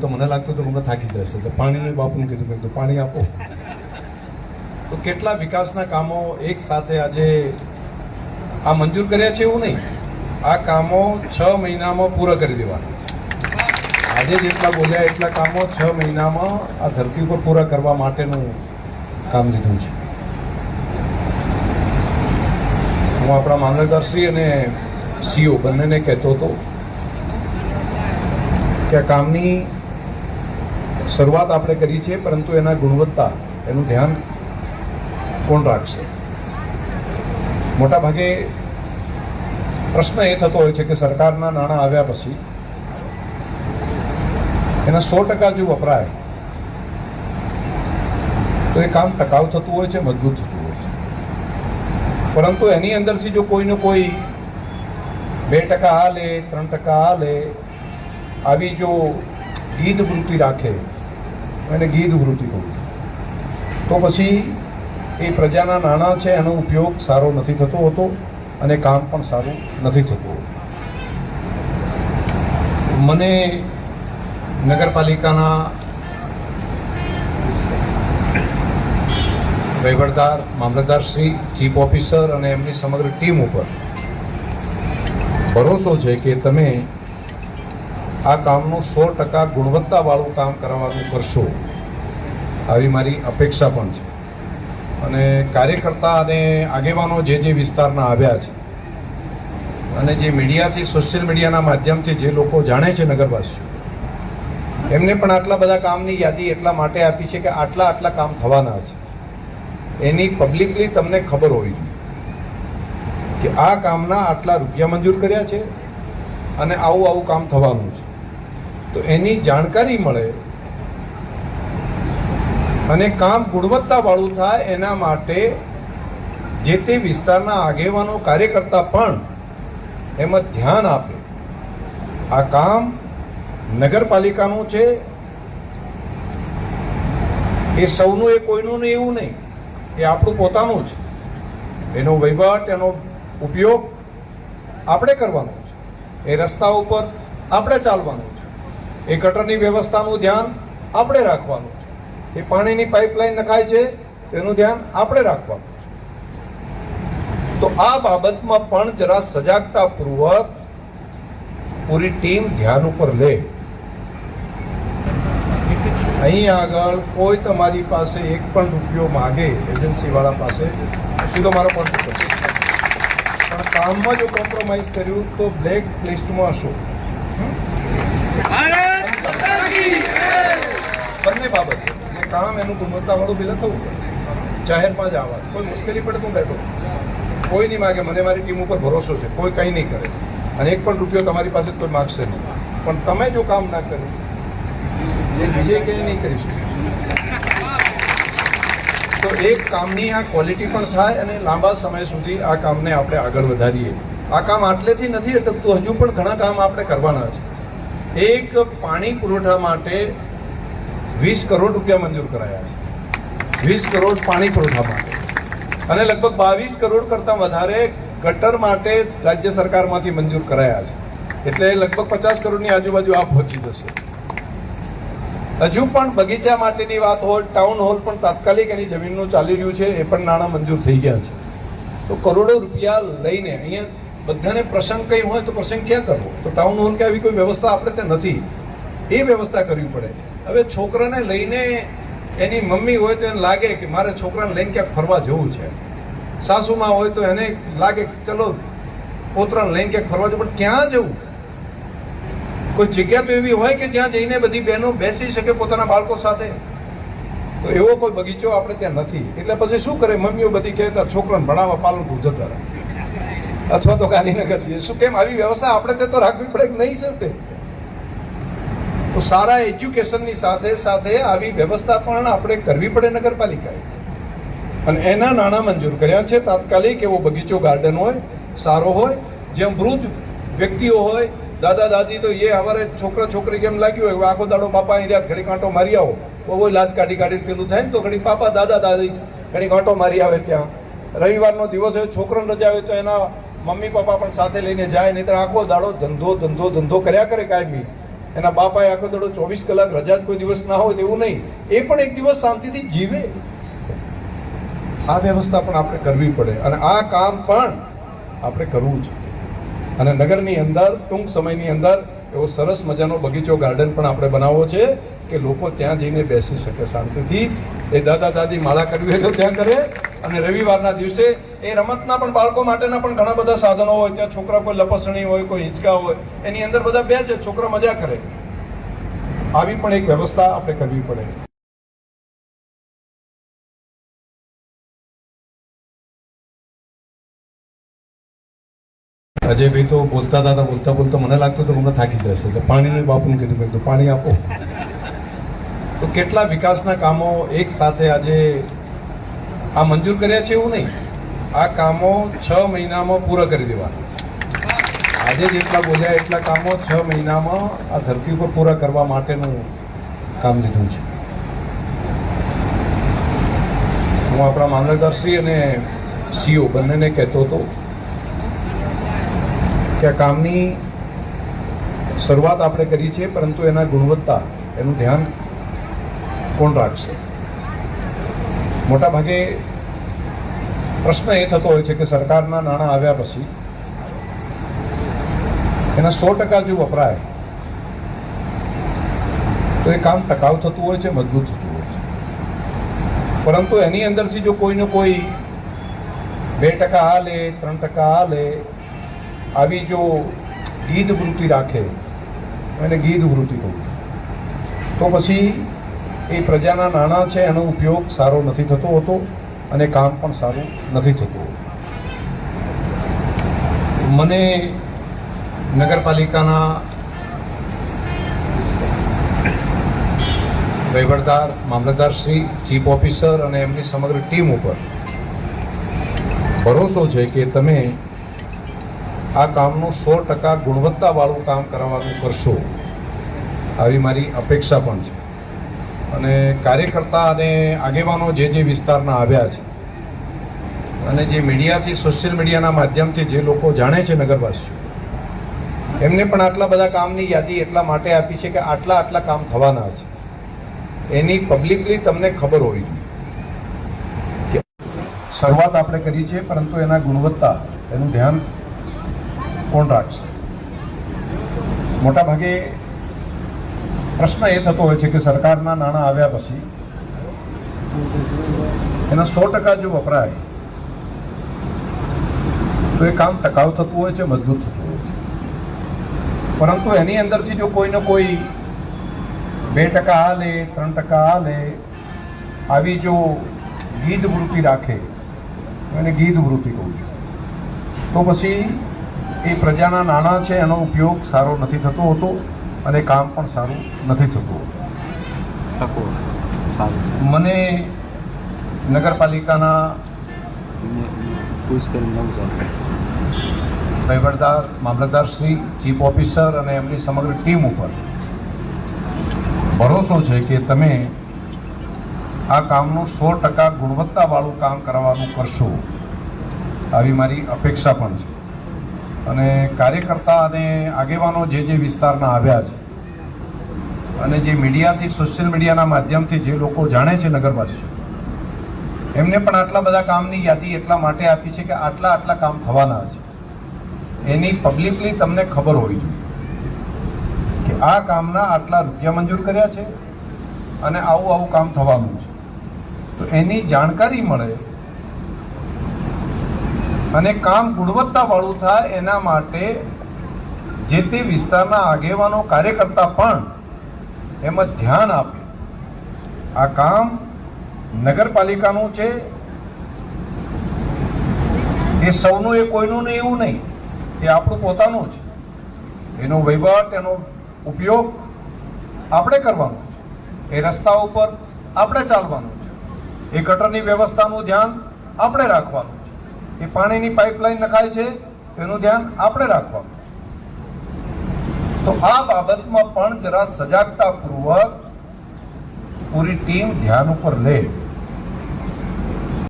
તો મને લાગતું તો મને થાકી જશે, તો પાણીનું બાપનું કીધું તો પાણી આપો. તો કેટલા વિકાસના કામો એક સાથે આજે આ મંજૂર કર્યા છે એવું નહીં, આ કામો 6 મહિનામાં પૂરા કરી દેવાના. આજે જેટલા બોલ્યા એટલા કામો 6 મહિનામાં આ ધરતી ઉપર પૂરા કરવા માટેનું કામ લીધું છે. હું આપણા મામલતદારશ્રી અને સીઓ બંનેને કહેતો હતો કે આ કામની શરૂઆત આપણે કરી છે, પરંતુ એના ગુણવત્તા, એનું ધ્યાન કોણ રાખશે? મોટા ભાગે પ્રશ્ન એ થતો હોય છે કે સરકારના નાણાં આવ્યા પછી એના 100% જો વપરાય તો એ કામ ટકાઉ થતું હોય છે, મજબૂત થતું હોય છે. પરંતુ એની અંદરથી જો કોઈને કોઈ 2% આ લે, 3% આ લે, આવી જો ગીધ વૃત્તિ રાખે, એને ગીધ વૃત્તિ કહું, તો પછી એ પ્રજાના નાણાં છે એનો ઉપયોગ સારો નથી થતો હોતો અને કામ પણ સારું નથી થતું. મને નગરપાલિકાના વહીવટદાર, મામલતદારશ્રી, ચીફ ઓફિસર અને એમની સમગ્ર ટીમ ઉપર ભરોસો છે કે તમે આ કામનું 100% ગુણવત્તાવાળું કામ કરવાનું કરશો, આવી મારી અપેક્ષા પણ છે. અને કાર્યકર્તા અને આગેવાનો જે વિસ્તારના આવ્યા છે અને જે મીડિયાથી, સોશિયલ મીડિયાના માધ્યમથી જે લોકો જાણે છે નગરવાસીઓ, એમને પણ આટલા બધા કામની યાદી એટલા માટે આપી છે કે આટલા કામ થવાના છે. એની પબ્લિકલી તમને ખબર હોવી જોઈએ કે આ કામના આટલા રૂપિયા મંજૂર કર્યા છે અને આવું કામ થવાનું છે. તો એની જાણકારી મળે અને કામ ગુણવત્તાવાળું થાય એના માટે જે તે વિસ્તારના આગેવાનો, કાર્યકર્તા પણ એમાં ધ્યાન આપે. આ કામ નગરપાલિકાનું છે, એ સૌનું, એ કોઈનું નહીં એવું નહીં, એ આપણું પોતાનું છે. એનો વહીવટ, એનો ઉપયોગ આપણે કરવાનો છે. એ રસ્તા ઉપર આપણે ચાલવાનું છે. એ ગટરની વ્યવસ્થાનું ધ્યાન આપણે રાખવાનું છે. એ પાણીની પાઇપલાઇન નખાય છે તેનું ધ્યાન આપણે રાખવાનું છે. તો આ બાબતમાં પણ જરા સજાગતાપૂર્વક પૂરી ટીમ ધ્યાન ઉપર લે. અહીં આગળ કોઈ તમારી પાસે 1 પણ રૂપિયો માગે એજન્સીવાળા પાસે, સીધો મારો પણ કરશે, પણ કામમાં જો કોમ્પ્રોમાઇઝ કર્યું તો બ્લેક લિસ્ટમાં હશો. બંને બાબત, કામ એનું ગુણવત્તાવાળું બિલ થવું પડે, જાહેરમાં જ આવવા, કોઈ મુશ્કેલી પડે તો બેઠો, કોઈ નહીં માગે. મને મારી ટીમ ઉપર ભરોસો છે, કોઈ કંઈ નહીં કરે અને 1 પણ રૂપિયો તમારી પાસે કોઈ માગશે નહીં. પણ તમે જો કામ ના કર્યું એ બીજે કંઈ નહીં કરી શકે. તો એક કામની આ ક્વોલિટી પણ થાય અને લાંબા સમય સુધી આ કામને આપણે આગળ વધારીએ. આ કામ આટલેથી નથી અટકતું, હજુ પણ ઘણા કામ આપણે કરવાના છે. એક પાણી પુરવઠા માટે 20 કરોડ રૂપિયા મંજૂર કરાયા છે, 20 કરોડ પાણી પુરવઠા માટે, અને લગભગ 22 કરોડ કરતાં વધારે ગટર માટે રાજ્ય સરકારમાંથી મંજૂર કરાયા છે. એટલે લગભગ 50 કરોડની આજુબાજુ આ પહોંચી જશે. હજુ પણ બગીચા માટેની વાત હોય, ટાઉન હોલ પણ તાત્કાલિક એની જમીનનું ચાલી રહ્યું છે, એ પણ નાણાં મંજૂર થઈ ગયા છે. તો કરોડો રૂપિયા લઈને અહીંયા બધાને પ્રસંગ કંઈ હોય તો પ્રસંગ ક્યાં કરવો? તો ટાઉન હોલ કે આવી કોઈ વ્યવસ્થા આપણે ત્યાં નથી, એ વ્યવસ્થા કરવી પડે. હવે છોકરાને લઈને એની મમ્મી હોય તો એને લાગે કે મારે છોકરાને લઈને ક્યાંક ફરવા જવું છે, સાસુમાં હોય તો એને લાગે ચલો પોતરાને લઈને ક્યાંક ફરવા જવું, પણ ક્યાં જવું? કોઈ જગ્યા તો એવી હોય કે જ્યાં જઈને બધી બહેનો બેસી શકે પોતાના બાળકો સાથે. તો એવો કોઈ બગીચો આપણે ત્યાં નથી. એટલે પછી શું કરે, મમ્મીઓ બધી કહેતા છોકરાને ભણાવવા પાલનપુર જતા રહે અથવા તો ગાંધીનગર જઈએ. શું કેમ? આવી વ્યવસ્થા આપણે તે તો રાખવી પડે કે નહીં સર? તે તો સારા એજ્યુકેશનની સાથે સાથે આવી વ્યવસ્થા પણ આપણે કરવી પડે નગરપાલિકાએ. અને એના નાણાં મંજૂર કર્યા છે. તાત્કાલિક એવો બગીચો, ગાર્ડન હોય, સારો હોય, જેમ વૃદ્ધ વ્યક્તિઓ હોય, દાદા દાદી, તો એ અમારે છોકરા છોકરી કેમ લાગ્યું હોય, આખો દાડો બાપા અહીં રહ્યા, ઘડી કાંટો મારી આવો, બહુ લાજ કાઢી પેલું થાય ને, તો ઘડી પાપા દાદા દાદી ઘડી કાંટો મારી આવે. ત્યાં રવિવારનો દિવસ હોય, છોકરાને રજા હોય તો એના મમ્મી પપ્પા પણ સાથે લઈને જાય, નહીં તો આખો દાડો ધંધો કર્યા કરે કાયમી. એના બાપાએ આખો દાડો 24 કલાક રજા જ કોઈ દિવસ ના હોય તેવું નહીં, એ પણ એક દિવસ શાંતિથી જીવે. આ વ્યવસ્થા પણ આપણે કરવી પડે અને આ કામ પણ આપણે કરવું છે. અને નગરની અંદર ટૂંક સમયની અંદર એવો સરસ મજાનો બગીચો ગાર્ડન પણ આપણે બનાવવો છે કે લોકો ત્યાં જઈને બેસી શકે શાંતિથી. એ દાદા દાદી માળા કરવી હોય તો ત્યાં કરે, અને રવિવારના દિવસે એ રમતના પણ બાળકો માટેના પણ ઘણા બધા સાધનો હોય. ત્યાં છોકરા કોઈ લપસણી હોય, કોઈ હિંચકા હોય, એની અંદર બધા બેસે, છોકરા મજા કરે. આવી પણ એક વ્યવસ્થા આપણે કરવી પડે. અજયભાઈ તો બોલતા હતા, બોલતા બોલતા મને લાગતું તો મને થાકી જશે, એટલે પાણીનું બાપુનું કીધું, મેં કીધું પાણી આપો. તો કેટલા વિકાસના કામો એક સાથે આજે આ મંજૂર કર્યા છે એવું નહીં, આ કામો 6 મહિનામાં પૂરા કરી દેવાના. આજે જેટલા બોલ્યા એટલા કામો 6 મહિનામાં આ ધરતી ઉપર પૂરા કરવા માટેનું કામ લીધું છે. હું આપણા મામલતદારશ્રી અને સીઓ બંનેને કહેતો હતો કે આ કામની શરૂઆત આપણે કરી છે, પરંતુ એના ગુણવત્તા, એનું ધ્યાન કોણ રાખશે? મોટા ભાગે પ્રશ્ન એ થતો હોય છે કે સરકારના નાણાં આવ્યા પછી એના 100% જો વપરાય તો એ કામ ટકાઉ થતું હોય છે, મજબૂત થતું હોય છે. પરંતુ એની અંદરથી જો કોઈને કોઈ 2% આ લે, 3% આ લે, આવી જો ગીધ વૃત્તિ રાખે, એને ગીધ વૃત્તિ કહું, તો પછી એ પ્રજાના નાણાં છે એનો ઉપયોગ સારો નથી થતો હોતો અને કામ પણ સારું નથી થતું. મને નગરપાલિકાના વહીવટદાર, મામલતદારશ્રી, ચીફ ઓફિસર અને એમની સમગ્ર ટીમ ઉપર ભરોસો છે કે તમે આ કામનું 100% ગુણવત્તાવાળું કામ કરાવવાનું કરશો, આવી મારી અપેક્ષા પણ છે. અને કાર્યકર્તા અને આગેવાનો જે વિસ્તારના આવ્યા છે અને જે મીડિયાથી, સોશિયલ મીડિયાના માધ્યમથી જે લોકો જાણે છે નગરવાસીઓ, એમને પણ આટલા બધા કામની યાદી એટલા માટે આપી છે કે આટલા આટલા કામ થવાના છે, એની પબ્લિકલી તમને ખબર હોવી જોઈએ. શરૂઆત આપણે કરી છે, પરંતુ એના ગુણવત્તા, એનું ધ્યાન કોણ રાખશે? મોટા ભાગે પ્રશ્ન એ થતો હોય છે કે સરકારના નાણાં આવ્યા પછી એના 100% જો વપરાય તો એ કામ ટકાઉ થતું હોય છે, મજબૂત થતું હોય છે. પરંતુ એની અંદરથી જો કોઈને કોઈ 2% આ લે, 3% આ લે, આવી જો ગીધ વૃત્તિ રાખે, એને ગીધ વૃત્તિ કહું છું, તો પછી એ પ્રજાના નાણાં છે એનો ઉપયોગ સારો નથી થતો હોતો અને કામ પણ સારું નથી થતું હોતું. મને નગરપાલિકાના વહીવટદાર, મામલતદારશ્રી, ચીફ ઓફિસર અને એમની સમગ્ર ટીમ ઉપર ભરોસો છે કે તમે આ કામનું 100% ગુણવત્તાવાળું કામ કરાવવાનું કરશો, આવી મારી અપેક્ષા પણ છે. અને કાર્યકર્તા અને આગેવાનો જે વિસ્તારના આવ્યા છે અને જે મીડિયાથી, સોશિયલ મીડિયાના માધ્યમથી જે લોકો જાણે છે નગરવાસીઓ, એમને પણ આટલા બધા કામની યાદી એટલા માટે આપી છે કે આટલા આટલા કામ થવાના છે, એની પબ્લિકલી તમને ખબર હોવી જોઈએ કે આ કામના આટલા રૂપિયા મંજૂર કર્યા છે અને આવું આવું કામ થવાનું છે. તો એની જાણકારી મળે અને કામ ગુણવત્તાવાળું થાય એના માટે જે તે વિસ્તારના આગેવાનો, કાર્યકર્તા પણ એમાં ધ્યાન આપે. આ કામ નગરપાલિકાનું છે, એ સૌનું, એ કોઈનું નહીં એવું નહીં, એ આપણું પોતાનું છે. એનો વહીવટ, એનો ઉપયોગ આપણે કરવાનો છે, એ રસ્તા ઉપર આપણે ચાલવાનું છે, એ ગટરની વ્યવસ્થાનું ધ્યાન આપણે રાખવાનું છે, એ પાણીની પાઇપલાઇન નખાય છે એનું ધ્યાન આપણે રાખવાનું છે. તો આ બાબતમાં પણ જરા સજાગતાપૂર્વક પૂરી ટીમ ધ્યાન ઉપર લે.